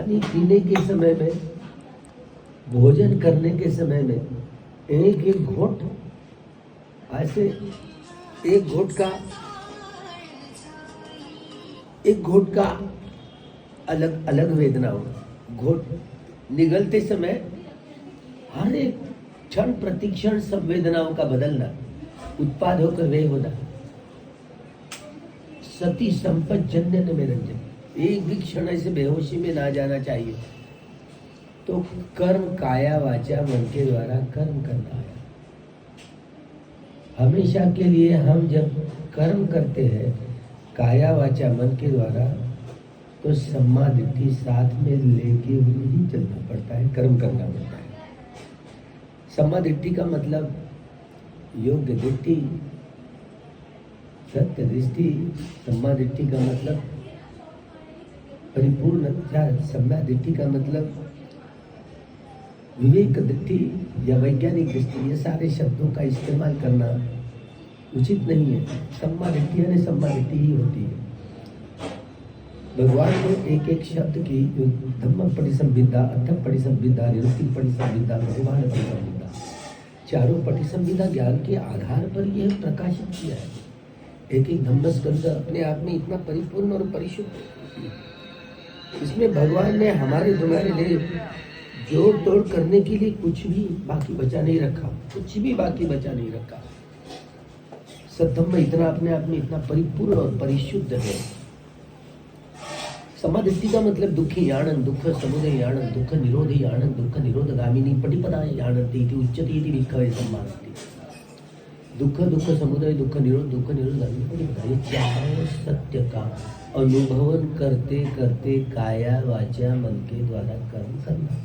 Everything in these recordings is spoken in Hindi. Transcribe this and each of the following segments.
पानी पीने के समय में, भोजन करने के समय में एक एक घोट, ऐसे एक घोट का अलग अलग वेदना हो। घोट निगलते समय हर एक क्षण प्रतिक्षण सब वेदनाओं का बदलना, उत्पाद होकर वे होना। सती संपत जन्य में रंजन, एक भी क्षण ऐसे बेहोशी में ना जाना चाहिए। तो कर्म काया वाचा मन के द्वारा कर्म करना है। हमेशा के लिए हम जब कर्म करते हैं काया वाचा मन के द्वारा, तो सम्मा दिट्ठी साथ में लेके हुए ही चलना पड़ता है, कर्म करना पड़ता है। सम्मा दिट्ठी का मतलब योग्य दृष्टि, सत्य दृष्टि। सम्मा दिट्ठी का मतलब परिपूर्ण, सम्मा दिट्ठी का मतलब विवेक दृष्टि या वैज्ञानिक दृष्टि। ये सारे शब्दों का इस्तेमाल करना उचित नहीं है। सम्मा दिट्ठी यानी सम्मा दिट्ठी ही होती है। भगवान ने एक एक शब्द की, धम्म परिसंविदा, अर्थम परिसंविदा, निरुक्ति परिसंविदा, भगवान परिसंविदा, चारों परिसंविदा ज्ञान के आधार पर यह प्रकाशित किया है। एक एक धम्म स्कंद अपने आप में इतना परिपूर्ण और परिशुद्ध, इसमें भगवान ने हमारे तुम्हारे लिए जोड़ तोड़ करने के लिए कुछ भी बाकी बचा नहीं रखा, कुछ भी बाकी बचा नहीं रखा। सद्धम्म इतना अपने आप में इतना परिपूर्ण और परिशुद्ध है। समाधिष्टि का मतलब दुखी याणन, दुख समुदय याणन, दुख निरोध याणन, दुख निरोध गामिनी पटिपदा याणन्ति इति उच्यते इति विख्याय सम्मानति। दुख समुदय, दुख निरोध गामिनी पटिपदा, ये चारों सत्य का अनुभवन करते करते काया वाचा मन के द्वारा कर्म करना,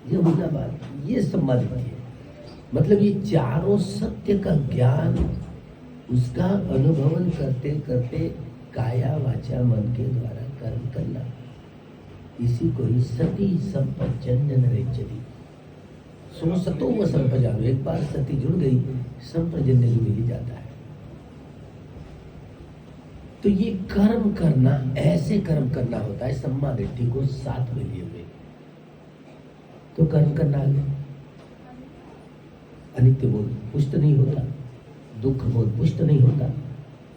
ये होना बात, ये समाधि है। मतलब ये चारों सत्य का ज्ञान, उसका अनुभवन करते करते काया वाचा मन के द्वारा कर्म करना, इसी को ही सती संपजन्य नरेचरी। सो सतो व संपजानो, एक बार सती जुड़ गई, संप्रजन्य भी मिल ही जाता है। तो ये कर्म करना, ऐसे कर्म करना होता है सम्मा दृष्टि को साथ में लिए हुए, तो कर्म करना आगे। अनित्य बोध पुष्ट नहीं होता, दुख बोध पुष्ट नहीं होता,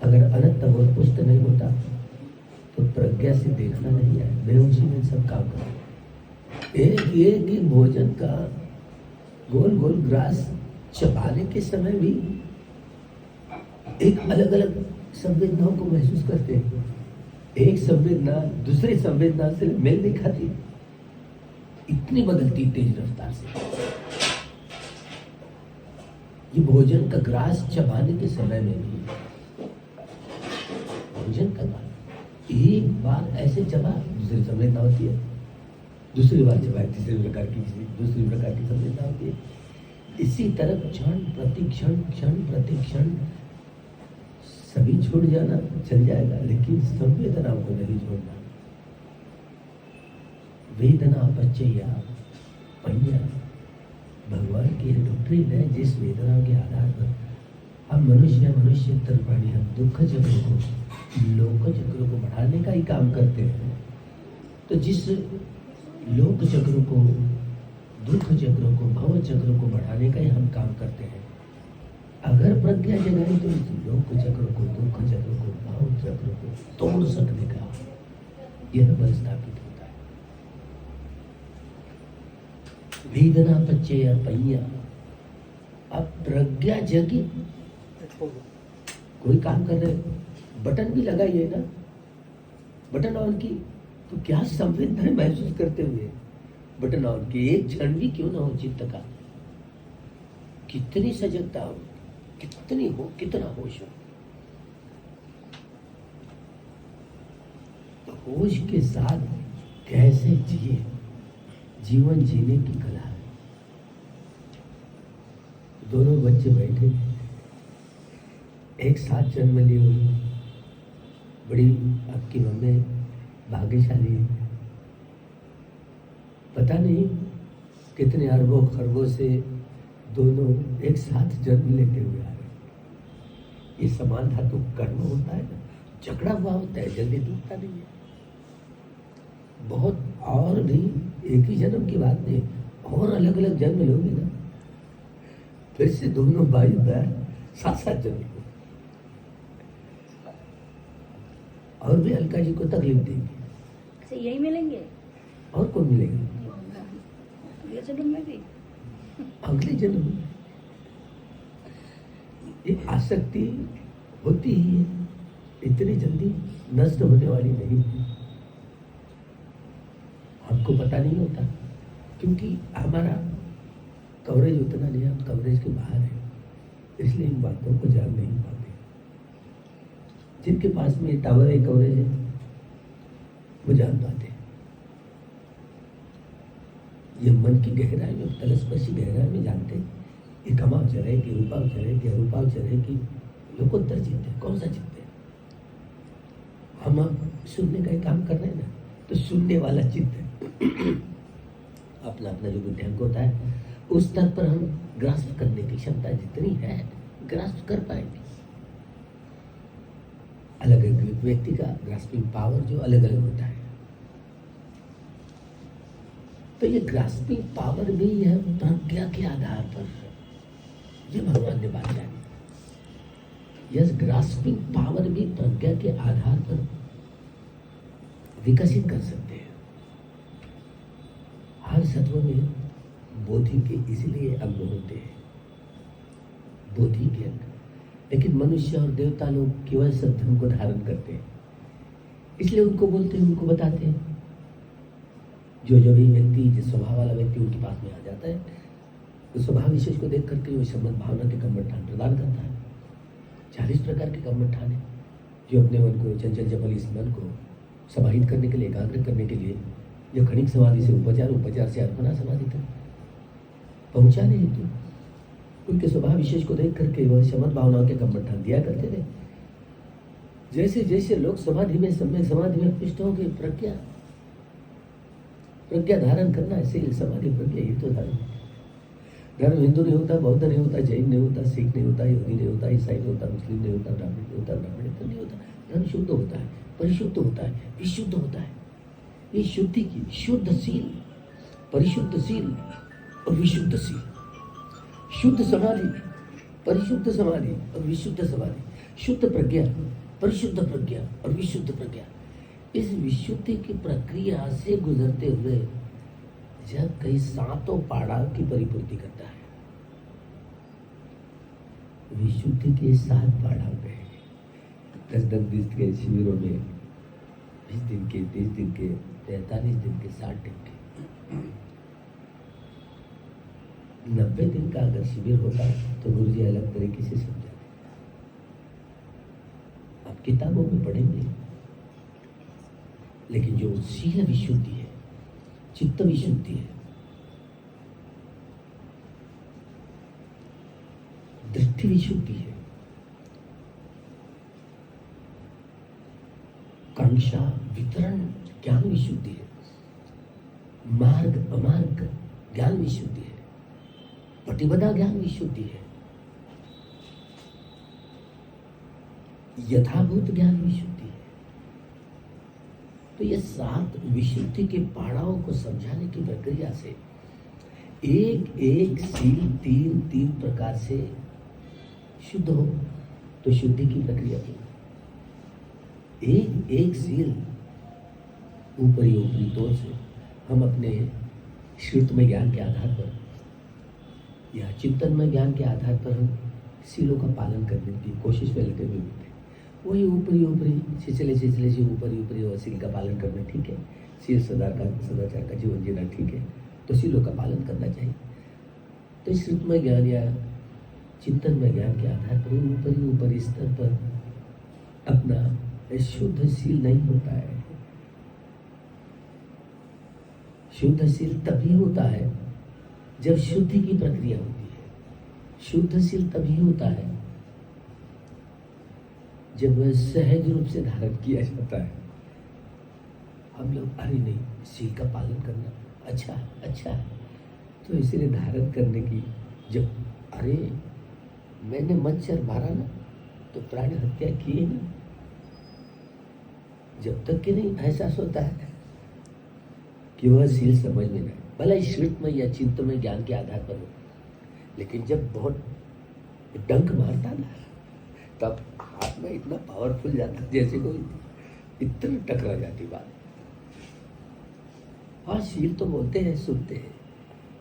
अगर अनंत बोध पुष्ट नहीं होता तो प्रज्ञा से देखना नहीं है, बेहोशी में सब काम करना। एक ही भोजन का गोल गोल ग्रास चबाने के समय भी एक अलग अलग संवेदनाओं को महसूस करते हैं। एक संवेदना दूसरी संवेदना से मेल नहीं खाती, इतनी बदलती तेज रफ्तार से। ये भोजन का ग्रास चबाने के समय में भी, भोजन का ग्रास एक बार ऐसे चबा, दूसरी संवेदना होती है, दूसरी बार चबाए, तीसरी प्रकार की, दूसरी प्रकार की संवेदना होती है। इसी तरह क्षण प्रतिक्षण सभी छोड़ जाना चल जाएगा, लेकिन संवेदनाओं को नहीं छोड़ना। वेदना अपचया पहिया, भगवान की डॉक्ट्रिन है, जिस वेदना के आधार पर हम मनुष्य प्राणी, हम दुख चक्र को, लोक चक्र को बढ़ाने का ही काम करते हैं। तो जिस लोक चक्र को, दुख चक्र को, भव चक्र को बढ़ाने का ही हम काम करते हैं। अगर प्रज्ञा जगाई तो इस लोक चक्र को, दुख चक्र को, भव चक्र को तोड़ सकने का यह बल स्थापित होता है। वेदना पच्चया पहिया। अब प्रज्ञा जगी, कोई काम कर रहे, बटन भी लगाइए ना, बटन ऑन की, तो क्या संवेदनाएं महसूस करते हुए बटन ऑन की, एक क्षण भी क्यों ना हो चित्त का, कितनी सजगता हो, कितना होश हो। तो होश के साथ कैसे जिए, जीवन जीने की कला है। दोनों बच्चे बैठे एक साथ जन्म लिए हुए, बड़ी आपकी मम्मी भाग्यशाली है। पता नहीं कितने अरबों खरबों से दोनों एक साथ जन्म लेते हुए आ रहे। ये समान धातु कर्म होता है ना, झगड़ा हुआ होता है, जल्दी टूटता नहीं है। बहुत और भी एक ही जन्म की बात नहीं, और अलग अलग जन्म लोगे ना, फिर से दोनों भाई बहन 7-7 जन्म लोगे, और भी अलका जी को तकलीफ देंगे। यही मिलेंगे और कौन मिलेंगे? अगले जन्म में भी। अगले जन्म में ये आसक्ति होती ही है, इतनी जल्दी नष्ट होने वाली नहीं है। हमको पता नहीं होता क्योंकि हमारा कवरेज उतना नहीं है, हम कवरेज के बाहर है, इसलिए इन बातों को जान नहीं पाते। जिनके पास में टावर है, कवरेज है, वो जान पाते हैं। ये मन की गहराई में, तलस्पर्शी गहराई में जानते हैं ये कमावचर है कि रूपावचर है कि अरूपावचर है कि लोकोत्तर चित्त है, कौन सा चित्त है। हम अब सुनने का ही काम कर रहे हैं ना, तो सुनने वाला चित्त है। अपना अपना जो बुद्धियांक होता है उस स्तर पर हम ग्रास्प करने की क्षमता जितनी है ग्रास्प कर पाएंगे। अलग अलग व्यक्ति का ग्रास्पिंग पावर जो अलग अलग होता है, तो ये ग्रास्पिंग पावर भी है प्रज्ञा के आधार पर, ये भगवान ने बात जानी। यस, ग्रास्पिंग पावर भी प्रज्ञा के आधार पर विकसित कर सकते हैं। हर सत्व में बोधि के इसलिए अंग होते हैं, बोधि के अंग, लेकिन मनुष्य और देवता लोग केवल सत्धर्म को धारण करते हैं, इसलिए उनको बोलते हैं, उनको बताते हैं। जो भी व्यक्ति, जिस स्वभाव वाला व्यक्ति उनके पास में आ जाता है, तो स्वभाव विशेष को देख करके वो संबंध भावना के कर्मठान प्रदान करता है। 40 प्रकार के कर्मठान है जो अपने मन को, चंचल चपल इस मन को समाहित करने के लिए, एकाग्र करने के लिए, जो क्षणिक समाधि से उपचार से अर्पणा समाधि तक पहुंचाने हेतु उनके स्वभाव विशेष को देख करके वह समद भावनाओं के कर्मठान दिया करते थे। जैसे जैसे लोग समाधि में, सम्यक समाधि में पुष्ट हो गए, प्रज्ञा धारण करना, ऐसे समाधि प्रज्ञा ही तो धारण। धर्म हिंदू नहीं होता, बौद्ध नहीं होता, जैन नहीं होता, सिख नहीं होता, यहूदी नहीं होता, ईसाई नहीं होता, मुस्लिम नहीं होता, ब्राह्मण नहीं होता, ब्राह्मणेतर नहीं होता। धर्म शुद्ध होता है, परिशुद्ध होता है, विशुद्ध होता है। ये शुद्धि की, शुद्धशील, परिशुद्धशील और विशुद्धशील, शुद्ध समाधि, परिशुद्ध समाधि और विशुद्ध समाधि, शुद्ध प्रज्ञा, परिशुद्ध प्रज्ञा और विशुद्ध प्रज्ञा, इस विशुद्धि की प्रक्रिया से गुजरते हुए जब कई 7 पड़ाव की परिपूर्ति करता है, विशुद्धि के 7 पड़ाव गए, 10 दिन के शिविरों में, 20 दिन के, 30 दिन के, 43 दिन के, 60 दिन के, 90 दिन का अगर शिविर होता तो गुरुजी अलग तरीके से समझाते। आप किताबों में पढ़ेंगे, लेकिन जो शील विशुद्धि है, चित्त विशुद्धि है, दृष्टि विशुद्धि है, कांक्षा वितरण ज्ञान विशुद्धि है, मार्ग अमार्ग ज्ञान विशुद्धि है, प्रतिपदा ज्ञान विशुद्धि है, यथाभूत ज्ञान विशुद्धि है। तो ये 7 विशुद्धि के पड़ावों को समझाने की प्रक्रिया से एक एक सील 3 प्रकार से शुद्ध हो, तो शुद्धि की प्रक्रिया की एक एक सील ऊपरी तौर से हम अपने श्रुतमय ज्ञान के आधार पर या चिंतनमय ज्ञान के आधार पर हम सीलों का पालन करने की कोशिश में लगे हुए होते हैं। वही ऊपरी सिलसिले से ऊपरी और सील का पालन करना ठीक है, सील सदाचार का जीवन जीना ठीक है, तो सीलों का पालन करना चाहिए। तो श्रुतमय ज्ञान या चिंतनमय ज्ञान के आधार पर ऊपरी स्तर पर अपना शुद्ध सील नहीं होता है। शुद्ध सील तभी होता है जब शुद्धि की प्रक्रिया होती है। शुद्ध सील तभी होता है जब वह सहज रूप से धारण किया जाता है। हम लोग अरे नहीं, सील का पालन करना अच्छा है, तो इसलिए धारण करने की, जब अरे मैंने मच्छर मारा ना तो प्राण हत्या किए ना, जब तक कि नहीं एहसास होता है कि वह शील समझ में नहीं, भले श्रुतमय या चिंतमय ज्ञान के आधार पर हो, लेकिन जब बहुत डंक मारता ना, तब हाथ में इतना पावरफुल जाता जैसे कोई इतना टकरा जाती बात। हाँ, शील तो बोलते हैं, सुनते हैं,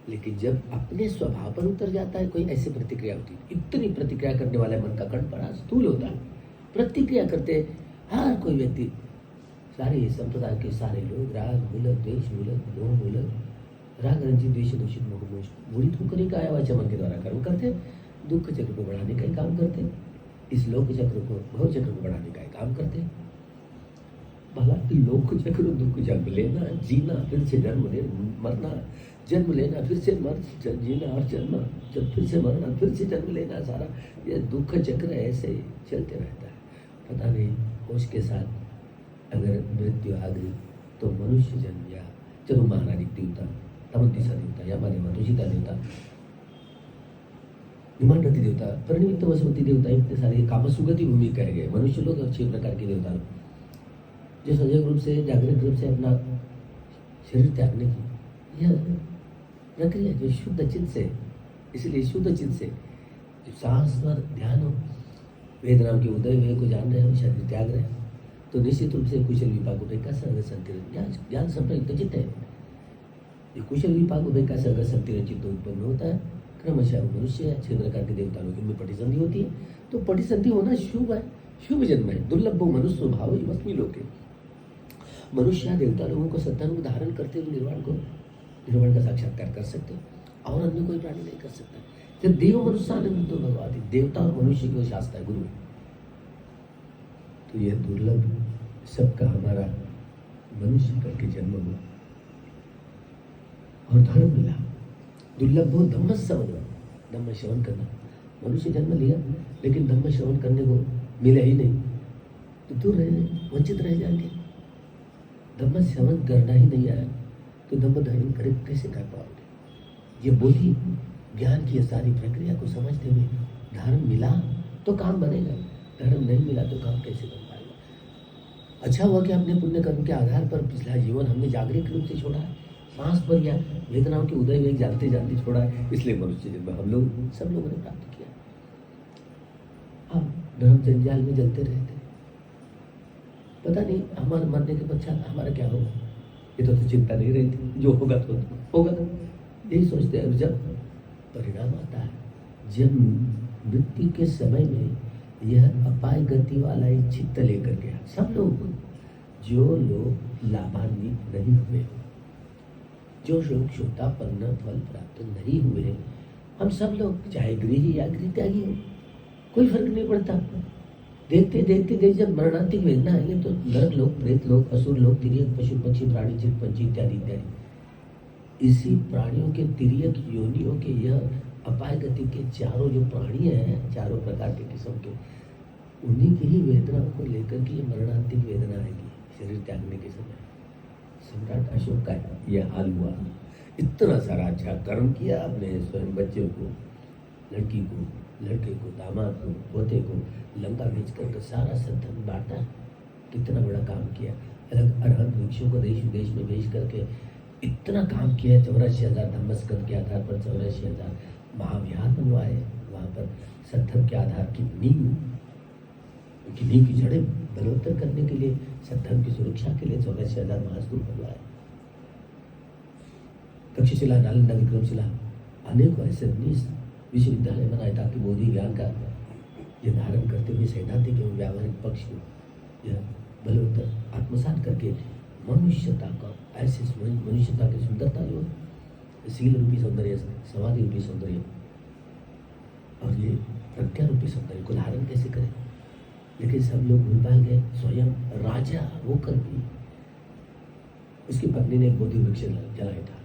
लेकिन जब अपने स्वभाव पर उतर जाता है कोई, ऐसी प्रतिक्रिया होती है। इतनी प्रतिक्रिया करने वाला मन का कण बड़ा स्थूल होता है, प्रतिक्रिया करते हर कोई व्यक्ति, सारे संप्रदाय के सारे लोग राग मूलक, द्वेष मूलक, मोह मूलक, राग रंजित, द्वेष दूषित, मोह मूढ़ित होकर ही काया वाचा मन के द्वारा कर्म करते, दुख चक्र को बढ़ाने का ही काम करते, इस लोक चक्र को, भव चक्र को बढ़ाने का ही काम करते। भला लोक चक्र, दुख जन्म लेना, जीना, फिर से जन्म लेना, मरना, जन्म लेना, फिर से जीना और जन्म, जब फिर से मरना, फिर से जन्म लेना, सारा ये दुख चक्र ऐसे चलते रहता है। पता नहीं होश के साथ अगर मृत्यु आ गई तो मनुष्य जन्म या चलो महारानी देवता, तमंतिसा देवता या माने मधुशिता देवता, निमानरति देवता, परिणिमित्त वसुमती देवता, इतने सारे कामसुगति भूमि कहे गए मनुष्य लोग 6 प्रकार के देवता लोग, जो सजग रूप से, जागृत रूप से अपना शरीर त्यागने की यह प्रक्रिया जो शुद्ध चित्त से, इसलिए शुद्ध चित्त से जो सांस पर ध्यान हो, वेदनाओं के उदय वे को जान रहे हो, शरीर त्याग रहे हो, तो निश्चित रूप से कुशल विपाक उभय का सर्ग संतीर्ण ज्ञान संप्रयुक्त चित्त है। ये कुशल विपाक उभय का सर्ग संतीर्ण चित्त उत्पन्न होता है। क्रमशः मनुष्य 6 प्रकार के देवता लोग इनमें पटिसंधि होती है, तो पटिसंधि होना शुभ है, शुभ जन्म है। दुर्लभ मनुष्य भाव मस्मी लोके, मनुष्य देवता लोगों को सत्धर्म धारण करते हुए निर्वाण का साक्षात्कार कर सकते हैं, और अन्य कोई प्राणी नहीं कर सकता। जब देव मनुष्य आनंद भगवान, देवता और मनुष्य को शास्त्र गुरु, तो यह दुर्लभ सबका हमारा मनुष्य करके जन्म हुआ और धर्म मिला। दुर्लभ हो धम्म श्रवण, धम्म श्रवण करना, मनुष्य जन्म लिया लेकिन धम्म श्रवण करने को मिला ही नहीं, तो दूर रह, वंचित रह जाएंगे। धम्म श्रवण करना ही नहीं आया तो धम्म धारण करे कैसे कर पाओगे। ये बोधी ज्ञान की सारी प्रक्रिया को समझते हुए धर्म मिला तो काम बनेगा, धर्म नहीं मिला तो काम कैसे बन पाएगा। अच्छा हुआ कि अपने पुण्य कर्म के आधार पर पिछला जीवन हमने जागृत रूप से छोड़ा है, सांस पर या वेदनाओं के उदय वेग जानते जानते छोड़ा है, इसलिए मनुष्य जन्म हम लोग सब लोगों ने प्राप्त किया। हम धर्म जंजाल में जलते रहते, पता नहीं हमारे मरने के पश्चात हमारा क्या होगा, ये तो चिंता नहीं रहती, जो होगा तो होगा, यही सोचते हैं। जब परिणाम आता है, जब मृत्यु के समय में यह अपाय गति वाला एक चित्त लेकर गया, सब लोग, जो लोग लाभान्वित नहीं हुए, जो लोग श्रोतापन्न फल प्राप्त नहीं हुए, हम सब लोग चाहे गृही या गृहत्यागी हो, कोई फर्क नहीं पड़ता। देखते देखते देखते जब मरणांतिक वेदना आएंगे तो नरक लोक, प्रेत लोक, असुर लोक, तिर्यक, पशु पक्षी, प्राणी, चित पंची इत्यादि इत्यादि, इसी प्राणियों के तिर्यक योनियों के यह अपाय गति के चारों जो प्राणी हैं, चारों प्रकार के किस्म के, उन्हीं की ही वेदनाओं को लेकर के ये मरणांतिक वेदना आएगी शरीर त्यागने के समय। सम्राट अशोक का यह हाल हुआ, इतना सारा अच्छा कर्म किया अपने स्वयं बच्चों को, लड़की को, लड़के को, दामाद को, पोते को लंका भेज करके सारा सत्धर्म बांटा, कितना बड़ा काम किया। अलग अरहत वृक्षों को देश विदेश में भेज करके इतना काम किया। 84,000 धम्मस्कंद के आधार पर 84,000 महाविहार बनवाए, वहाँ पर सत्धर्म के आधार की नींव की जड़ें बलोत्तर करने के लिए, सत्धर्म की सुरक्षा के लिए 84,000 महास्तूप बनवाए। तक्षशिला, नालंदा, विक्रमशिला, अनेकों ऐसे 19 विश्वविद्यालय बनाए ताकि बोधि ज्ञान का यह धारण करते हुए सैद्धांतिक एवं व्यावहारिक पक्ष को यह बलोत्तर आत्मसात करके मनुष्यता का, ऐसे मनुष्यता की सुंदरता जो शील रूपी सौंदर्य, समाधि रूपी सौंदर्य और ये प्रज्ञा रूपी सौंदर्य को धारण कैसे करें। लेकिन सब लोग भूल पाए गए, स्वयं राजा होकर भी उसकी पत्नी ने बोधि वृक्ष जलाया था,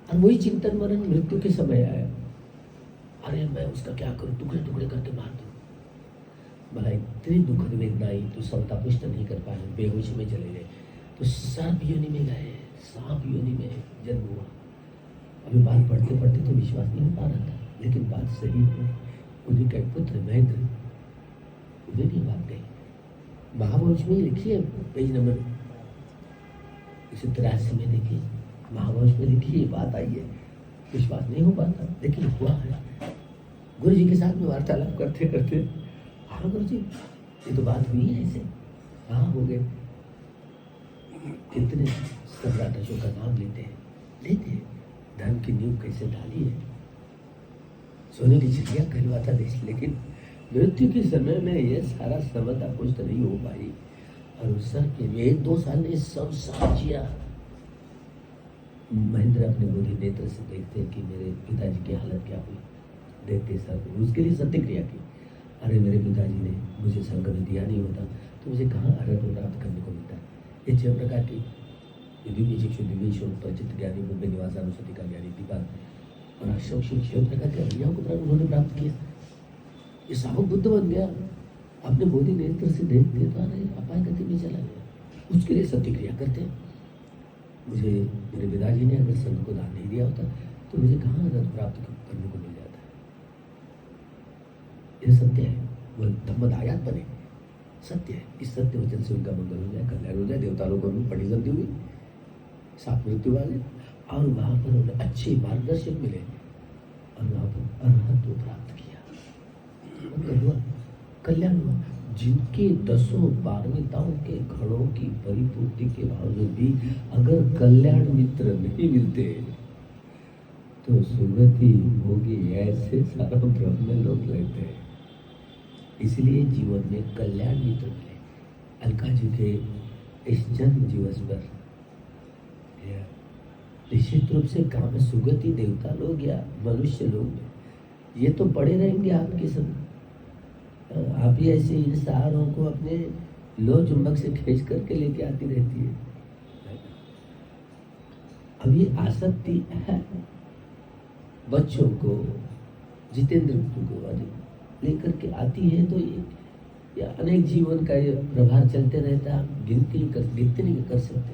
और वही चिंतन मरण मृत्यु के समय आया, अरे मैं उसका क्या करूं, टुकड़े टुकड़े करके मार दूं। भला इतनी दुखद वेदना आई तो समता पुष्ट नहीं कर पाए, बेहोशी में चले गए, तो सर्प योनि में गए, सांप योनि में जन्म हुआ। अभी बात पढ़ते पढ़ते तो विश्वास नहीं हो पा रहा था, लेकिन बात सही है। उन्हीं का पुत्र महेंद्र, उन्हें नहीं बात गई। महावंश में लिखिए पेज नंबर 183 में देखिए, कागज पे लिखी ये बात आई है, विश्वास नहीं हो पाता, लेकिन हुआ है। गुरु जी के साथ में वार्तालाप करते करते, हाँ गुरु जी ये तो बात हुई है ऐसे, हाँ हो गए। कितने सम्राट अशोक का नाम लेते हैं, धर्म की नींव कैसे डाली है, सोने की चिड़िया कहलवाता देश, लेकिन मृत्यु के समय में ये सारा समझ कुछ नहीं हो पाई। और उस सर के 1-2 साल ने सब साझिया। महेंद्र अपने बोधि नेत्र से देखते हैं कि मेरे पिताजी की हालत क्या हुई, देखते सब उसके लिए सत्यक्रिया की। अरे मेरे पिताजी ने मुझे संग में दिया नहीं होता तो मुझे कहाँ अर्हत प्राप्त करने को मिलता। ये 6 प्रकार की दिव्य शिक्षु दिव्य ईश्वर परिचित ज्ञानी बुद्धि निवास अनुसति का ज्ञानी दीपा और अशोक शिव 6 प्रकार के अभियान को उन्होंने प्राप्त किया। ये साहब बुद्ध बन गया, अपने बोधि नेत्र से देख के तो अरे अपाय गति में चला गया। उसके लिए सत्यक्रिया करते हैं। मुझे मेरे पिताजी ने अगर संघ को दान नहीं दिया होता तो मुझे कहाँ अर्हत प्राप्त करने को मिल जाता है। ये सत्य है, वह धम्मदायात बने, सत्य है। इस सत्य वचन से उनका मंगल हो जाए, कल्याण हो जाए। देवता लोगों में बड़ी जल्दी हुई, सात मृत्यु वाले, और वहाँ पर उन्हें अच्छे मार्गदर्शक मिले और वहाँ पर अर्हत प्राप्त किया, हुआ कल्याण हुआ। जिनके 10 पारमिताओं के घड़ों की परिपूर्ति के बावजूद भी अगर कल्याण मित्र नहीं मिलते तो सुगति होगी, ऐसे सारा ब्रह्म में लोग रहते हैं। इसलिए जीवन में कल्याण मित्र मिले। अलका जी के इस जन्म दिवस पर निश्चित रूप से काम सुगति देवता लोग या मनुष्य लोग ये तो पड़े रहेंगे आपके सब। आप ही ऐसे इन सहारों को अपने लो चुंबक से खींच करके लेके आती रहती है। अब ये आसक्ति है बच्चों को, जितेंद्र को लेकर के आती है तो ये या अनेक जीवन का ये प्रभाव चलते रहता है। गिनती नहीं कर सकते।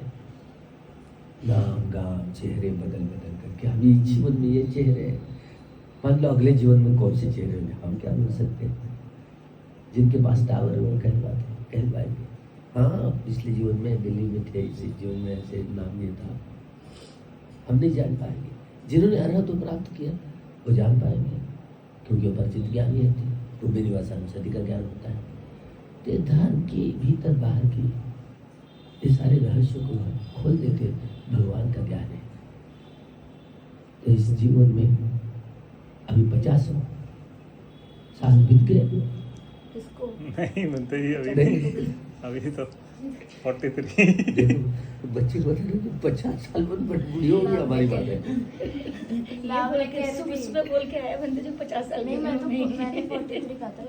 नाम गाम चेहरे बदल बदल करके अभी जीवन में ये चेहरे हैं, मान लो अगले जीवन में कौन से चेहरे होंगे हम क्या बोल सकते हैं। जिनके पास टावर है वो कहलवाएंगे, हाँ पिछले जीवन में दिल्ली में थे, इस जीवन में ऐसे नाम ये था, हम नहीं जान पाएंगे। जिन्होंने अर्हत तो प्राप्त किया वो जान पाएंगे, क्योंकि वो परिचित ज्ञान ही होती है, वो निवासानुसति का ज्ञान होता है। तो धर्म की भीतर बाहर की ये सारे रहस्यों को खोल देते भगवान का ज्ञान है। तो इस जीवन में अभी 50 साल बीत गए। नहीं बनते ही अभी तो 43। बच्चे को 50 साल बाद बूढ़ी हो गई हमारी बात है। सुबह बोल के आया बंदे जो 50 साल नहीं, मैं तो मैंने 43 कहा था,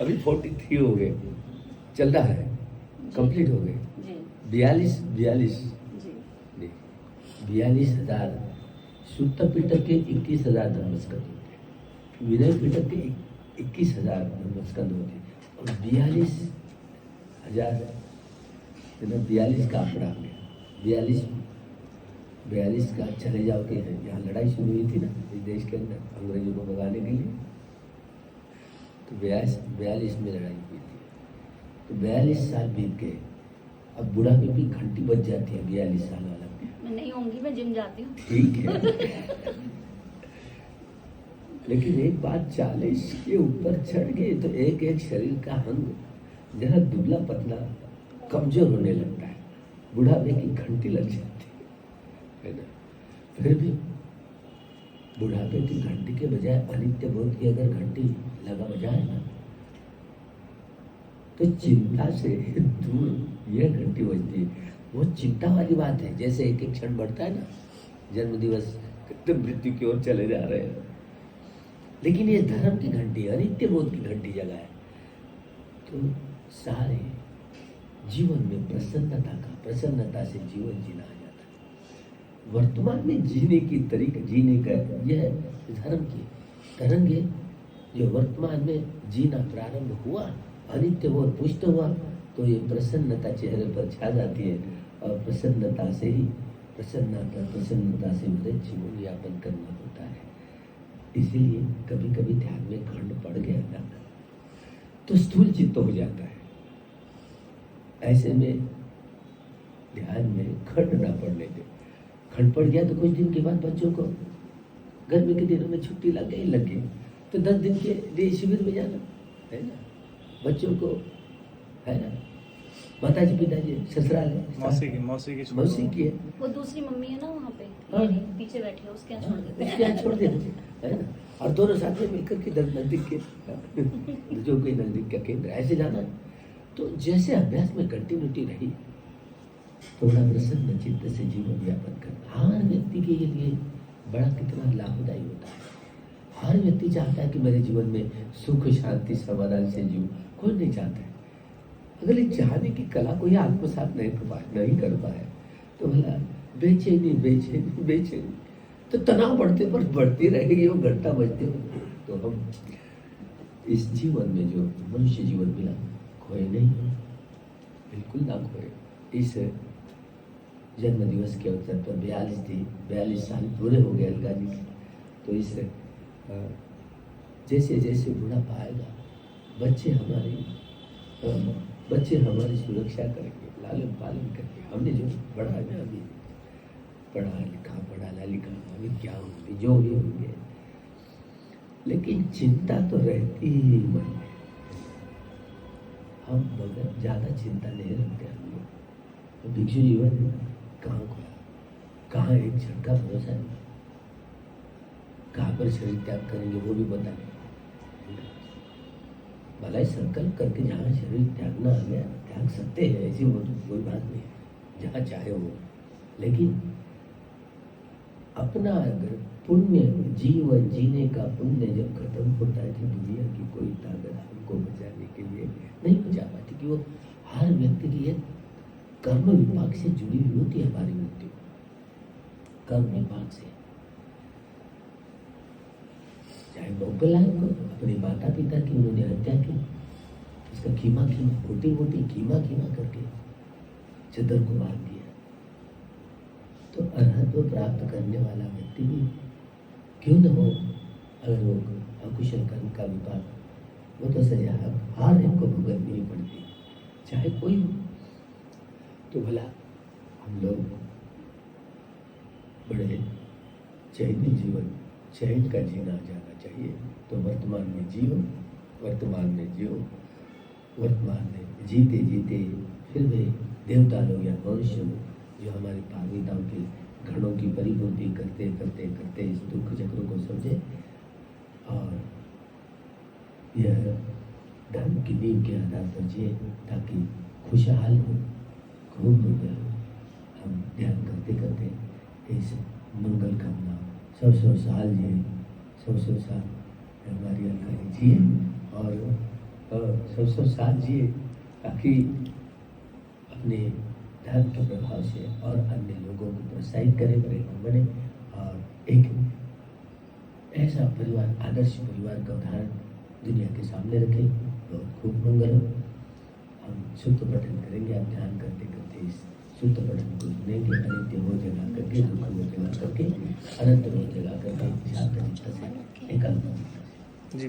अभी 43 हो गए, चल रहा है, कंप्लीट हो गए। 42,000 शुद्ध पीठक के 21,000 धर्मस्कंद होते हैं, विनय पीठक के 21,000 धर्मस्कंद होते हैं, और 42,000 42 का आंकड़ा हो गया। 42 का चले जाओ के यहाँ लड़ाई शुरू हुई थी ना इस देश के अंदर अंग्रेजों को भगाने के लिए, तो 42 में लड़ाई हुई थी। तो 42 साल बीत गए। अब बुढ़ापे भी घंटी बज जाती है 42 साल वाला। मैं नहीं होंगी, मैं जिम जाती हूँ। ठीक है लेकिन एक बात 40 के ऊपर चढ़ गए तो एक एक शरीर का अंग जरा दुबला पतला कमजोर होने लगता है, बुढ़ापे की घंटी लग जाती है ना। फिर भी बुढ़ापे की घंटी के बजाय अनित्य बोध की अगर घंटी लगा बजाए ना तो चिंता से दूर यह घंटी बजती है। वो चिंता वाली बात है, जैसे एक एक क्षण बढ़ता है ना, जन्म दिवस तो मृत्यु की ओर चले जा रहे हैं, लेकिन ये धर्म की घंटी, अनित्य बोध की घंटी जगाए तो सारे जीवन में प्रसन्नता से जीवन जीना आ जाता है। वर्तमान में जीने की तरीका, जीने का यह धर्म की तरंग है। जो वर्तमान में जीना प्रारंभ हुआ, अनित्य बोध पुष्ट हुआ, तो ये प्रसन्नता चेहरे पर छा जाती है, और प्रसन्नता से मुझे जीवन यापन करना होता है। इसीलिए कभी कभी ध्यान में खंड पड़ गया ना तो स्थूल चित्त हो जाता है। ऐसे में ध्यान में खंड ना पड़ने दे, ठंड पड़ गया तो कुछ दिन के बाद बच्चों को गर्मी के दिनों में छुट्टी लग गई तो 10 दिन के लिए शिविर में जाना है ना, बच्चों को है ना, माताजी पिताजी ससुराल है, मौसी की है, वो दूसरी मम्मी है ना वहाँ पे, हाँ। मेरी पीछे बैठी है, उसके यहाँ छोड़ देते उसके यहाँ छोड़ देते है ना, और दोनों साथ में मिलकर के नजदीक के जो कोई नजदीक का केंद्र ऐसे जाना है। तो जैसे अभ्यास में कंटिन्यूटी रही, थोड़ा प्रसन्न चित्त से जीवन यापन करना हर व्यक्ति के लिए बड़ा कितना लाभदायी होता है। हर व्यक्ति चाहता है कि मेरे जीवन में सुख शांति समाधान से जीव, कोई नहीं चाहता है। अगर ये चाहने की कला को ये आत्मसात नहीं कर पाए तो भला बेचैनी तो तनाव बढ़ती रहेगी, वो घंटा बजते हो। तो हम इस जीवन में जो मनुष्य जीवन मिला खोए नहीं, बिल्कुल ना खोए। इस जन्म दिवस के अवसर पर 42 साल पूरे हो गए अलगा जी के। तो इस जैसे जैसे बुढ़ापा आएगा बच्चे हमारी सुरक्षा करेंगे, लालन पालन करेंगे। हमने जो पढ़ा है अभी पढ़ा लिखा अभी क्या होंगे जो भी होंगे, लेकिन चिंता तो रहती ही मन में। हम मगर ज़्यादा चिंता नहीं रखते हम लोग। तो भिक्षु जीवन कहाँ एक क्षण का भरोसा नहीं, कहाँ पर शरीर त्याग करेंगे वो भी पता नहीं। भला संकल्प करके जहाँ शरीर त्यागना आ गया त्याग सकते हैं, ऐसी कोई बात नहीं है, जहाँ चाहे वो। लेकिन अपना अगर पुण्य जीवन जीने का पुण्य जब खत्म होता है तो दुनिया की कोई ताकत हमको बचाने के लिए नहीं बचा पाती, कि वो हर व्यक्ति की एक कर्म विभाग से जुड़ी हुई होती है। हमारी मृत्यु कर्म विभाग से, चाहे मोगलाई को अपने माता पिता की उन्होंने हत्या की, उसका खीमा मोटी खीमा करके चदर को बांध दिया। तो अरहत को प्राप्त करने वाला व्यक्ति भी क्यों न हो, अगर वो अकुशल कर्म का विपाक, वो तो सजा हर एक को भुगतनी ही पड़ती, चाहे कोई हो। तो भला हम लोग बड़े चैनी जीवन चैन का जीना जाना चाहिए। तो वर्तमान में जियो, वर्तमान में जीते फिर वे देवता लोग या मनुष्य लोग जो हमारी पारमिताओं के घड़ों की परिपूर्ति करते इस दुख चक्रों को समझे और यह धर्म की नींव के आधार पर जिए, ताकि खुशहाल हो, खूब मंगल हो। हम ध्यान करते इस मंगल कामना 100 साल जिए, 100 साल हमारी अलका जी जिए और 100 साल जिए, ताकि अपने धर्म के प्रभाव से और अन्य लोगों को प्रोत्साहित करें, प्रेरणा बने और एक ऐसा परिवार, आदर्श परिवार का उदाहरण दुनिया के सामने रखें। बहुत खूब मंगल हो। हम सुप्त पठन करेंगे। आप ध्यान करते इस सुप्त पठन को सुनेंगे। अनित्य हो जगा करके, दुख हो जगा करके, अनंत हो जगा करके शांत चित्त से एकाग्र जी।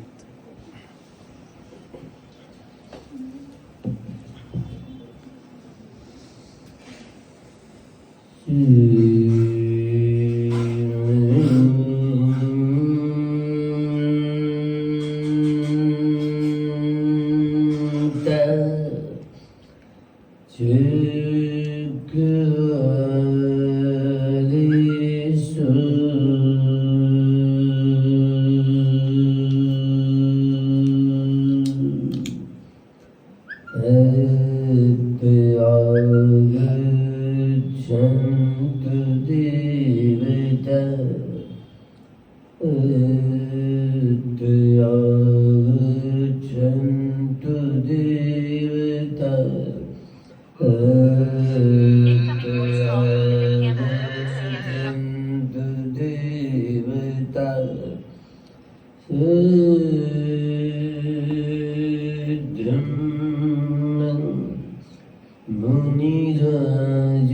मुनिराज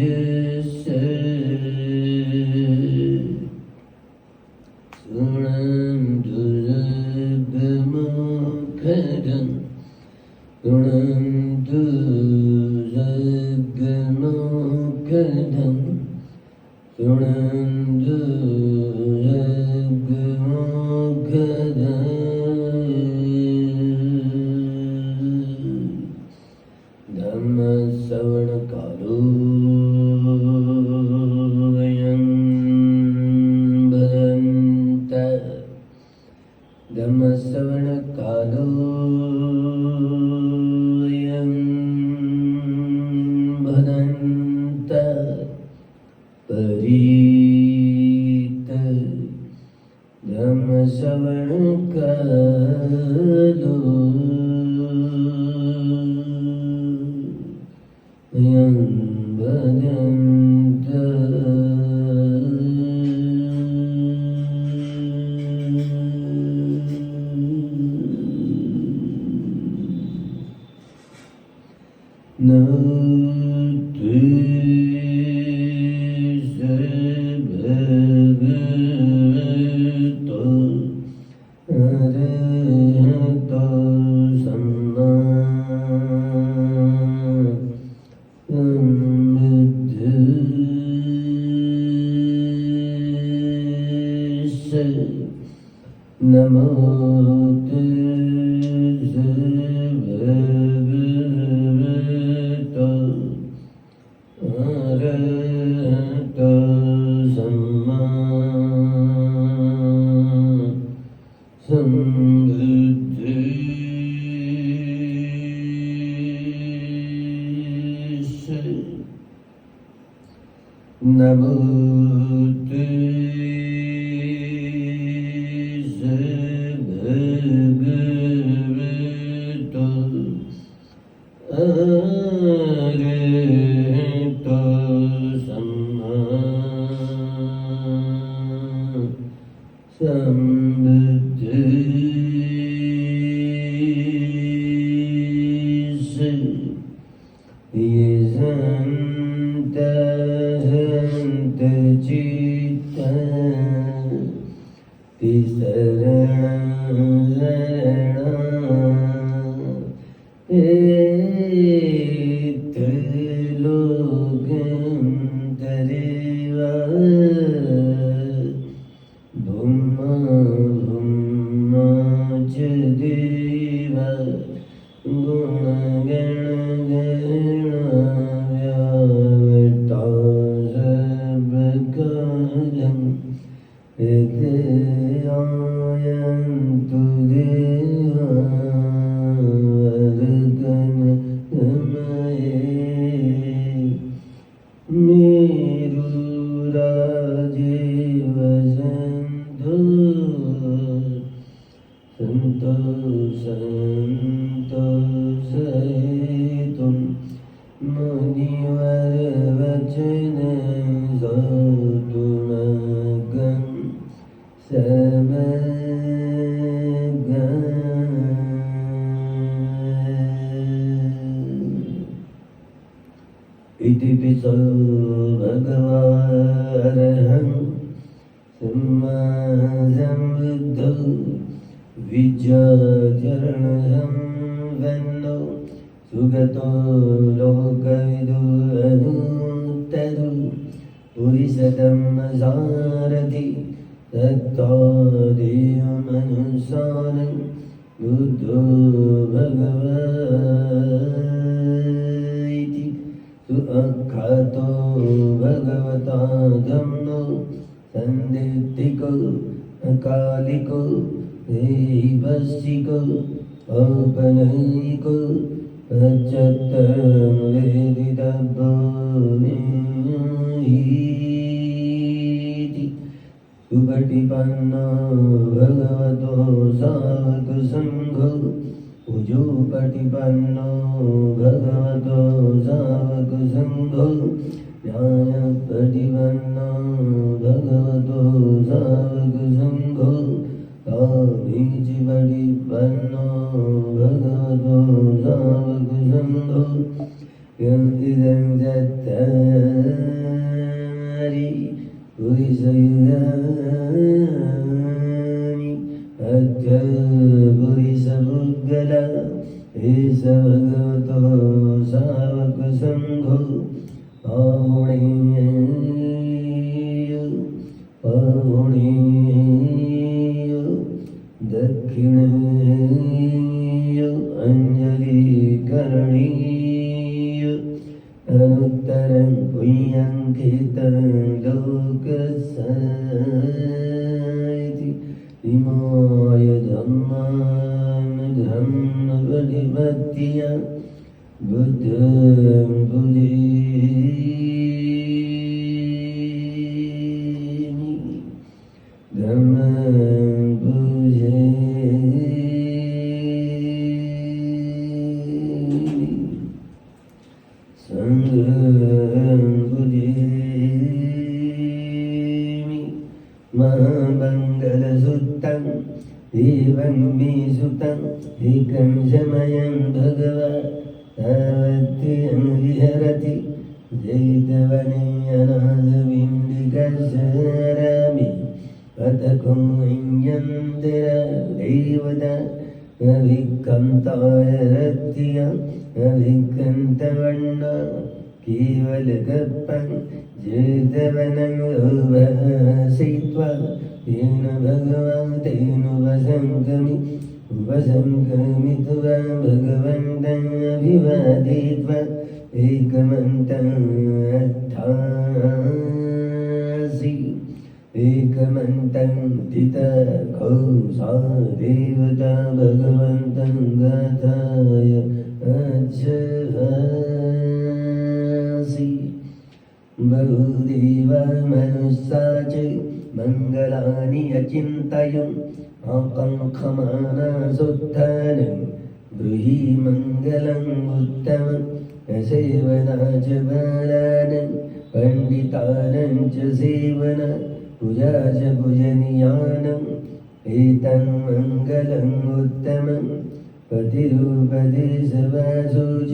सुनंदु जगमुखद धम्म श्रवण कालो वयं भदन्त धम्म श्रवण कालो वयं भदन्त परीत धम्म श्रवण कालो वयं भदन्त न भगवतो अरहतो सम्मा सम्बुद्धिस्स नमो भगवतो अरहतो सम्मा सम्बुद्धिस्स नमो भगवतो अरहतो सम्मा सम्बुद्धिस्स ये संत संत चित्त शरण त्रिलोकंतरेवा भूमा भूमा च देवा गुणगण गणाव्यावता सबकालं हृदयायन्तु देवा वरदनमये मेरुराजे वसन्तु सन्तोषेतुं मुनिवरवचन साधुमगं इति पितो भगवारहं सम्मा सम्बुद्धौ विद्याचरणं वन्दो सुगतो लोकविदो अनुत्तरो पुरिसधम्मसारथि तत्तादेयमनुसारं बुद्धो भगवति सुअख्यातो भगवता धम्मो सन्दित्तिको अकालिको देवसिको औपनयिको पश्चात्तवेदितव्यो इति सुपटिपन्नो भगवतो सावकसङ्घो उजोपटिपन्नो भगवतो सावकसङ्घो न्यायपटिपन्नो भगवतो सावकसङ्घो कामीचिपटिपन्नो भगवतो सावकसङ्घो यन्तिदं चत्तारि पुरिसयुगानि अद्यपुरिसमुद्गला एष भगवतो सावकसङ्घो लोकसायति इमाय धम्मान् धम्मपरिवर्त्य बुद्धं भुजेमि धम्मं भुजेमि संघं भुजेमि महामङ्गलसुतं एवं मे सुतं एकं समयं भगवान् तावत्यं विहरति जैतवने अनाथपिण्डिकशरामि अतकं देवता अभिकन्ताय रत्या अभिकन्तवण्ण केवलगप्पं जैतवनं उभसीत्वा तेन भगवान् तेन उपसङ्गमित्वा भगवन्तम् अभिवादयित्वा एकमन्तम् अट्ठासि एकमन्तं तितखौ सा देवता भगवन्तं गाथाय अच्छासि बहुदेवा मनुष्या च मङ्गलानि अचिन्तयन् आकाङ्क्षमानासुत्थानं ब्रूहि मङ्गलम् उत्तमम् सेवना च बालानां पण्डितानां च सेवना पूजा च पूजनीयानाम् एतं मङ्गलम् उत्तमम् पतिरूपदेशवासो च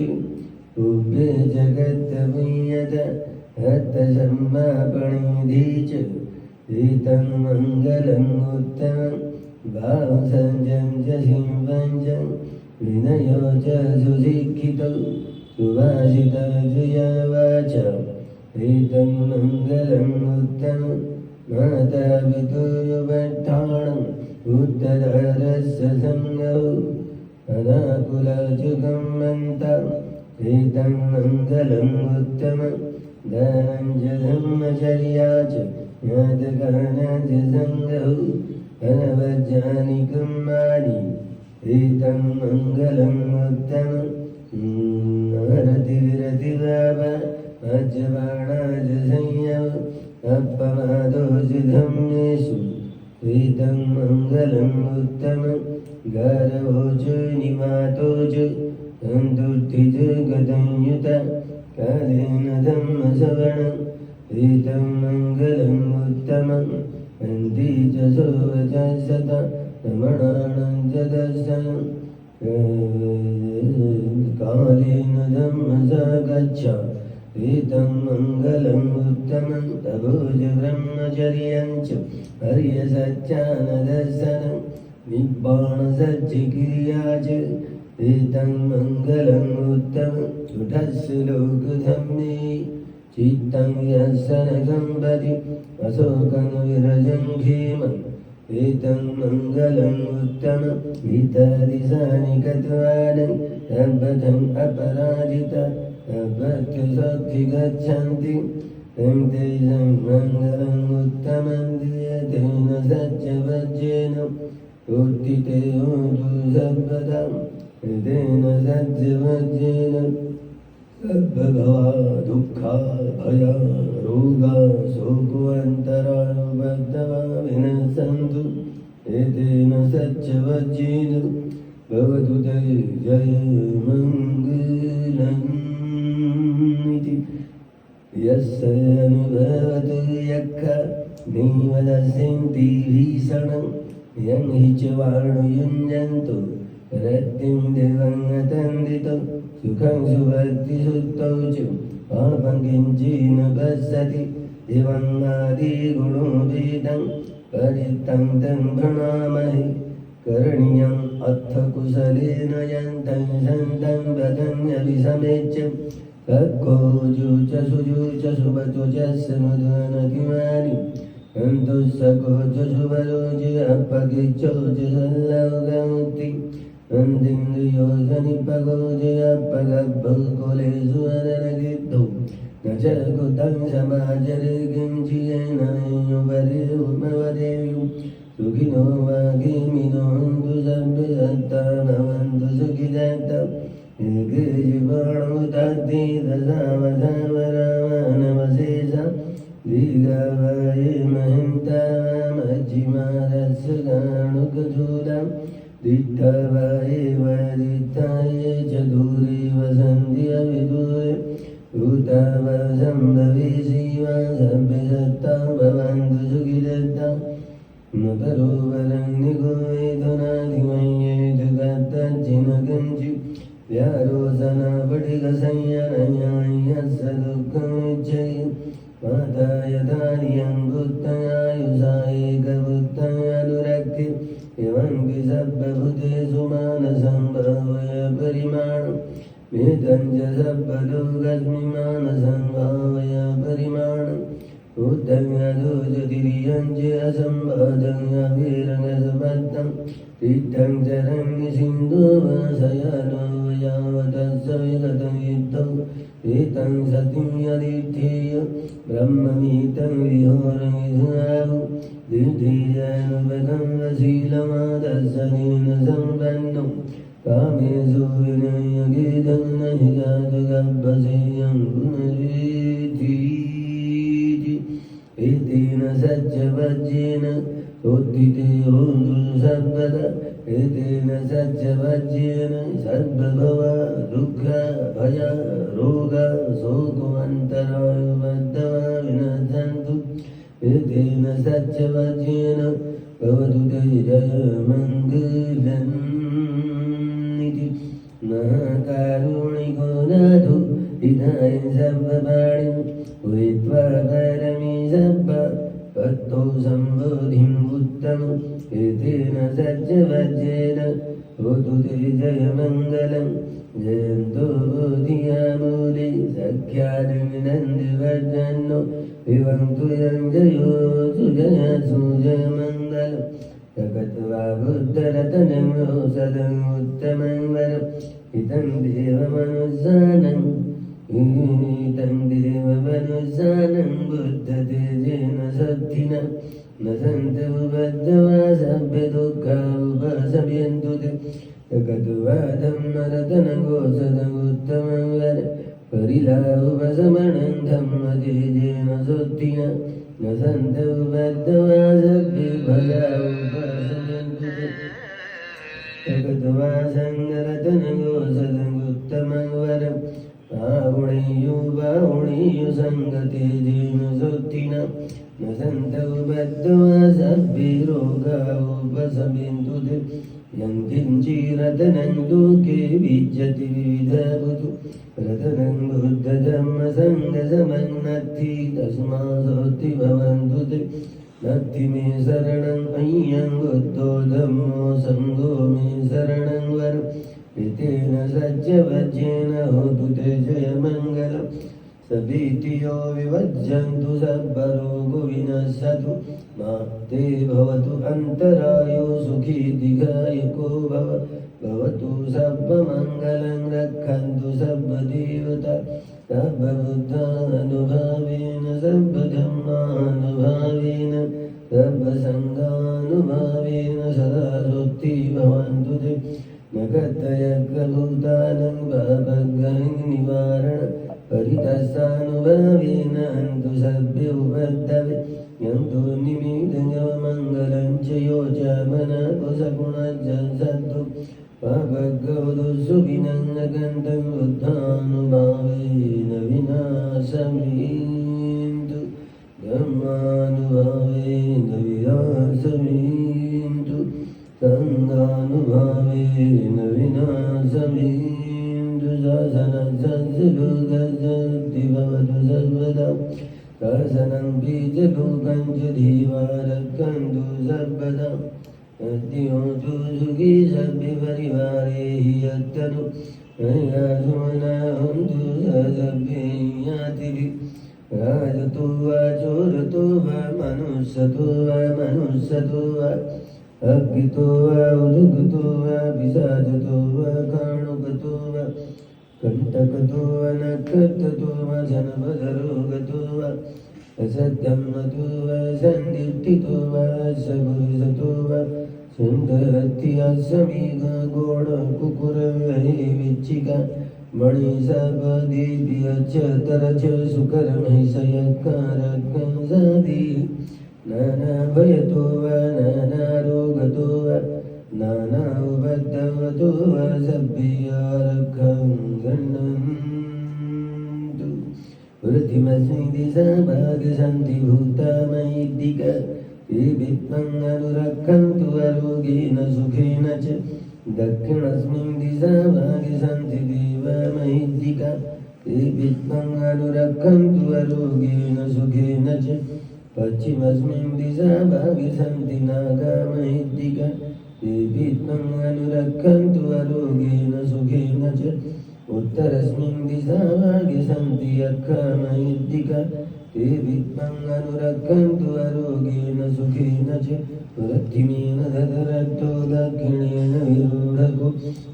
उभे जगत्तमीयत हतसम्मापणिधि च एतं मङ्गलम् उत्तमम् भावसञ्जं च शिवं च विनयो च सुशिक्षितौ सुभाषिता जयवाच एतं मङ्गलम् उत्तमम् माता पितुर्वट्टाणम् उत्तरस्य सङ्गौ अनाकुलजुगं मन्तं एतं मङ्गलम् उत्तमम् दानं च धर्मचर्या च ज्ञातकानां च सङ्गौ अनवज्ञानिकं मानि एतं मङ्गलम् उत्तमम् रतिरतिभावा अज्यबाणाज संयम अपमादो च धम्मेषु एतं मङ्गलम् उत्तमम् गारवो च निवातो च सन्तुष्टि च गतंयुत कालेन धम्मश्रवणम् एतं मङ्गलम् उत्तमम् अन्ति च सोवच सत रमणानं च दर्शनम् कालेन धम्मस गच्छ एतं मङ्गलम् उत्तमं तपोज ब्रह्मचर्यं च हर्यसच्चानदर्शनं निब्बाणसच्चिक्रिया च एतं मङ्गलम् उत्तमं सुठस्य लोकधम्मे चित्तं यस्सनगम्बति अशोकं विरजं खेमम् एतं मङ्गलम् उत्तमम् गीतादिशानि गत्वानं तद्वथम् अपराजिता तद्वत्सखि गच्छन्ति तं तेषां मङ्गलम् उत्तमं दीयतेन सत्यवज्रेण उत्थिते होतु सर्वदा तेन सत्यवज्रेण सर्वभवा दुःखा भया रोगा शोकोऽन्तरानुबद्धवा विनशन्तु एतेन सत्यवज्रेण भवतु ते जयमङ्गलम् इति यस्य अनुभवतु यक्ष नैवदस्यन्ति भीषणं यं हि च वाणुयुञ्जन्तु रत्तिं देवं अतन्दितौ सुखं सुभक्तिसुप्तौ च पापं किञ्चिन पश्यति दिवङ्गादिगुणोपेतं परितं तं प्रणमामहे करणीयम् अथ कुशलेन यन्तं सन्तं वदन्यभिसमेच्च कक्कोजुच सुजुच सुबचुच मधुनकिमानि अन्तुस्सकोच सुबलोच अपगिच्चोच सल्लौगमुक्ति अन्दिन्द्रियोजनिपगोच अपगब्भकुलेषु अननगिद्धौ न च कुतं समाचरे किञ्चिदेन उपरिमवदेयु सुखिनो वागेमिनो हन्तु सर्वे सत्ता भवन्तु सुखिदत्ता एके जीवाणुताद्दे दशावधावरामानवशेषा दीर्घावये महिन्तामज्जिमादस्य गाणुकचूलां दिट्ठवाये वदित्ताये चतुरे वसन्ति अविदूरे भूतावसम्भवे शिवा सर्वे सत्ता भवन्तु सुखिदत्ता न करो वरन्निको वेदनाधिमय्येतु कत्तच्चिनकञ्चि व्यारोसना पटिकसंयनयायस्य दुःखमिच्छति माता यथार्यं बुद्धयायुषा एकबुद्धयानुरक्ति एवं सर्वभूतेषु मानसं भावय परिमाणं वेदं च सर्वलोकस्मि मानसं भावय परिमाणम् उद्धव्यदोजतिरियं च असम्बाधं अभिरङ्गसबद्धं तीर्थं चरन्निसिन्धो वासयानो यावतस्य विगतं युद्धौ एतं सतिं यदीर्थेय ब्रह्ममीतं विहोरमिधुनाहु दीर्घेयानुपदं वशीलमादर्शनेन सम्पन्नं कामेषु विनयगीतं न हि जातु गब्बसेयं पुनरीति एतेन सज्जवज्येन उद्धिते होन्तु सर्वदा एतेन सज्जवज्येन सर्वभव दुःख भय रोग शोकोऽन्तरायुबद्धवा विनश्यन्तु एतेन सज्जवज्येन भवतु ते जयमङ्गलम् इति महाकारुणिको नाथो विधाय सर्वपाणिं उदित्वा परमे सर्व भक्तो सम्बोधिं उत्तमम् एतेन सज्जवज्येन होतु ते जयमङ्गलं जयन्तो बोधियामूले सख्यादिनन्दिवर्धन्नो विवन्तु यञ्जयो सुजयसु जयमङ्गलम् जगत्वा बुद्धरतनं सदम् उत्तमं वरम् इदं देवमनुसानम् तं देवमनुसानं बुद्धतेजेन शक्तिना न सन्तु बद्धवा सभ्यदुःखा उपशम्यन्तु ते जगद्वादं नरतनगोसदमुत्तमं वर परिलाभुपशमनं धम्मतेजेन शक्तिना न सन्तु बद्धवा सभ्यभया उपशम्यन्तु ते जगद्वासं नरतनगोसदमुत्तमं वरम् बाहुणीयु सङ्गतेजेन शक्तिना न सन्तौ बद्धवा सर्वे रोगा उपशमयन्तु ते यं किञ्चिरतनं लोके विद्यते विविधभूतु रतनं बुद्धधर्मसङ्गसमन्नत्ति तस्मात् भवन्तु ते नत्ति मे शरणं अय्यं बुद्धो धम्मो सङ्घो मे शरणं वरम् एतेन सज्जवज्येन होतु ते जयमङ्गलम् सभीतियो विवज्जन्तु सर्वरोगो विनश्यतु मा ते भवतु अन्तरायो सुखी दीर्घायुको भवतु सर्वमङ्गलं रक्षन्तु सर्वदेवता सर्वबुद्धानुभावेन सर्वधर्मानुभावेन सर्वसङ्गानुभावेन सदा सुखी भवन्तु ते नगतयज्ञभूतानं पापग्नं निवारण परितस्सानुभावेन अन्तु सर्वे उपद्धवे यन्तु निमित्तमङ्गलं च यो च मनकुशगुणश्च सत्तु पापग्रवधु सुखिनं गन्तं बुद्धानुभावेन विनाशमिन्तु धर्मानुभावेन विनाशमिन्तु सङ्गानुभावेन विनाशमिन्दु शासनसंसिभुगति भवतु सर्वदा शासनं बीजभूकं च धीवा रक्षन्तु सर्वदा अद्योतु सुखी सभ्यपरिवारे हि यत्तनु नयासुमनाहन्तु सभ्ये यातिभिः राजतो वा चोरतो वा मनुष्यतो वा अग्नितो वा उदुगतो वा पिशाचतो वा काणुकतो वा कंटकतो अनकर्ततो जनपदरोगतो वा असत्यं मतो वा सन्दिष्टितो वा सगुरुसतो वा सुन्दरत्यासमीग गोड कुकुरवै विच्चिका मणिसपदीप्यच्छतरच सुकरमहिषयकारकंसादि नानाभयतो वा नानारोगतो वा नानाउपद्रवतो वा सभ्यारकं गण्डन्तु वृत्तिमस्मि दिशाभागसन्ति भूतामैदिका ये विद्मं अनुरक्षन्तु आरोग्येन सुखेन च दक्षिणस्मिन् दिशाभागे सन्ति देवमहिद्दिका ते विद्मं अनुरक्षन्तु आरोग्येन सुखेन च पश्चिमस्मिन् दिशाभागे सन्ति नागमहिद्दिका ते विद्मं अनुरक्षन्तु आरोग्येन सुखेन च उत्तरस्मिन् दिशाभागे सन्ति अक्षमहिद्दिका ते विद्मं अनुरक्षन्तु आरोग्येन सुखेन च पश्चिमेन ददरतो दक्षिणेन विरूढको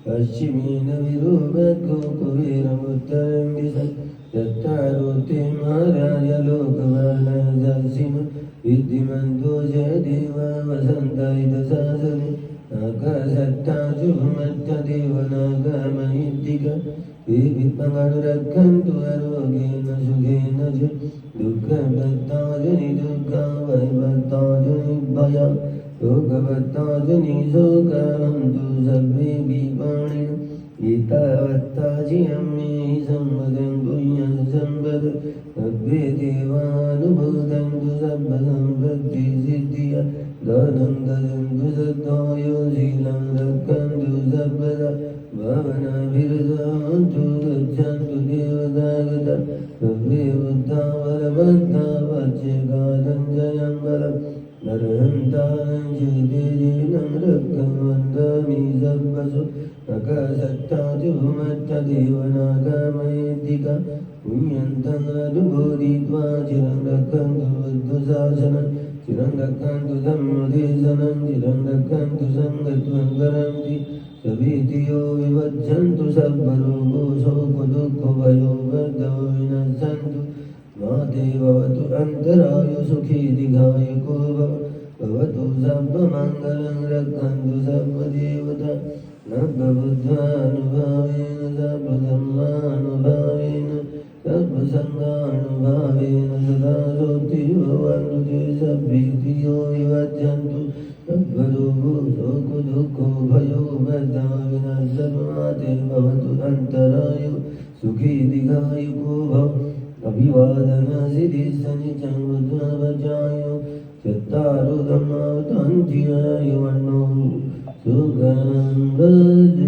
पश्चिमेन विरूढको कुबेरमुत्तरं दिशा चत्वारो ते महाराज लोकपालदर्शिनो विद्धिमन्तो जयदेव वसन्तैतशासने नागसत्ताजुमत्तदेवनागमहिद्दिका ते विद्मं अनुरक्षन्तु आरोग्येन सुखेन च दुःखभत्ताजनि दुःखभयभत्ताजनि भया शोकभत्ताजनि शोकानन्तु सर्वे विपाणिन एतावत्ताजियं मे सम्पदं पुण्यं सम्पद सर्वे देवानुमोदन्तु सर्वसम्पत्तिसिद्धिया दानं ददन्तु सद्धायो शीलं रक्षन्तु सर्वदा भावनाभिरजान्तु गच्छन्तु देवतागता सर्वे बुद्धा वरबद्धा वच्यगानं जयं बलं नरहन्तानं चेदेनं रक्षं वन्दामि सर्वसु नखसत्ताजुमत्तदेवनागमयेदिका पुण्यन्तं अनुबोधित्वा चिरं रक्षन्तु बुद्धशासनं चिरं रक्षन्तु धम्मदेशनं चिरं रक्षन्तु सङ्गत्वं करन्ति सभीतियो विवज्जन्तु सर्वरोगो शोकदुःखभयो बद्धो विनश्यन्तु माते भवतु अन्तरायो सुखी दीर्घायुको भवतु सर्वमङ्गलं रक्षन्तु सर्वदेवता नभ्यबुद्ध्वानुभावेन सर्वधर्मानुभावेन सर्वसङ्गानुभावेन सदा सोऽतिर्भवन्तु ते सभीतियो विवज्जन्तु सर्वरोगो शोकदुःखो भयो बद्धा विनश्यन्माते भवतु अन्तरायो सुखी दीर्घायुको भव अभिवादन सिद्धिसनिचं बुद्ध्वावचायो चत्तारो धम्मावतन्ति आयुर्वन्नो सुखं वद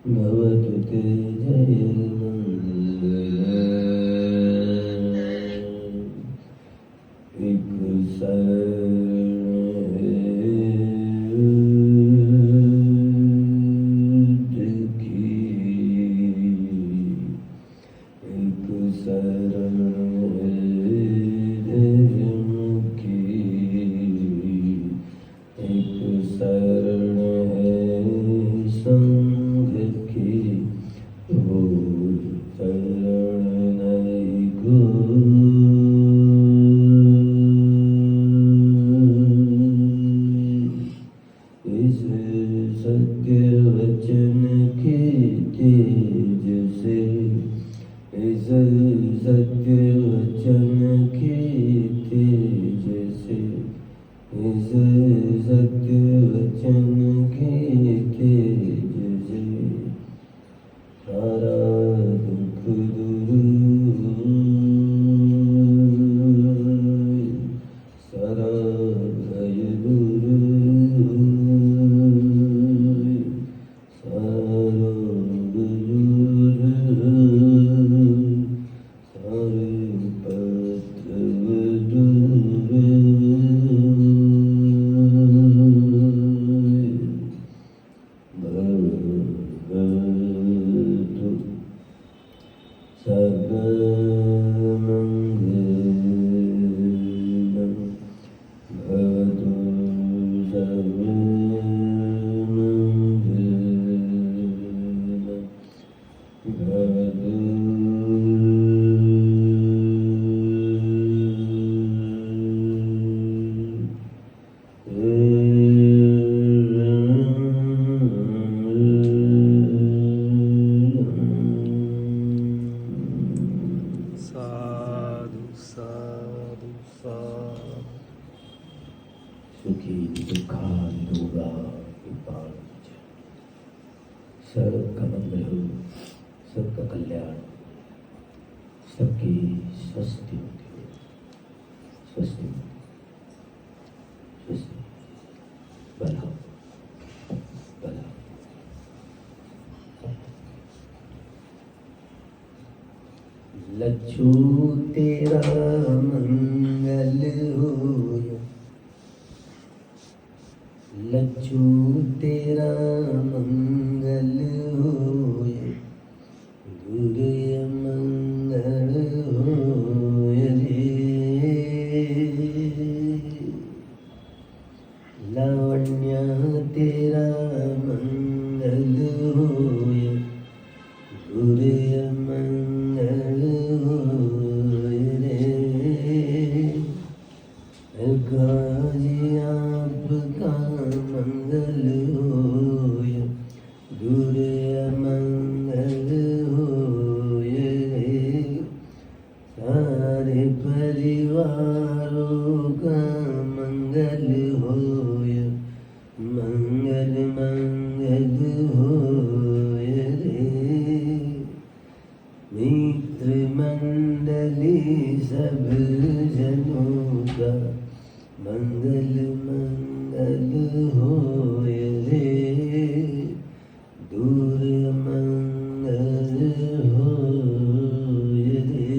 भवतु ते जय साधु साधु साधु। सुखी दुखानुगा विपांच सबका मंगल हो, सबका कल्याण, सबकी स्वस्ति होती हो। स्वस्ति स्वस्ति भला भला। लच्छू तेरा मंगल होय, लच्छू तेरा मंगल होय, गुरु मंगल होय रे। लावण्या तेरा मंगल होय, गुरु मंगल होय रे। गाजी आपका मंगल होय, गुरु मंगल होय रे। सारे परिवारों का मंगल होय, मंगल मंगल होय रे। मित्र मंडली सब जनों का मंगल मंगल होय रे। दूर मंगल होय रे।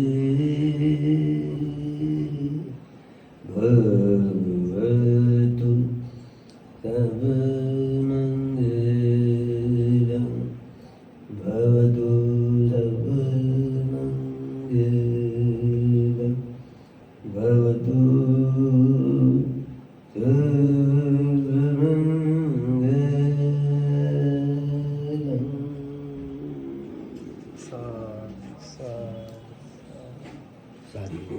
भवतु सब मंगलम, भवतु सब मंगलम, भवतु सर्वमंगलम। साधु साधु। साधु।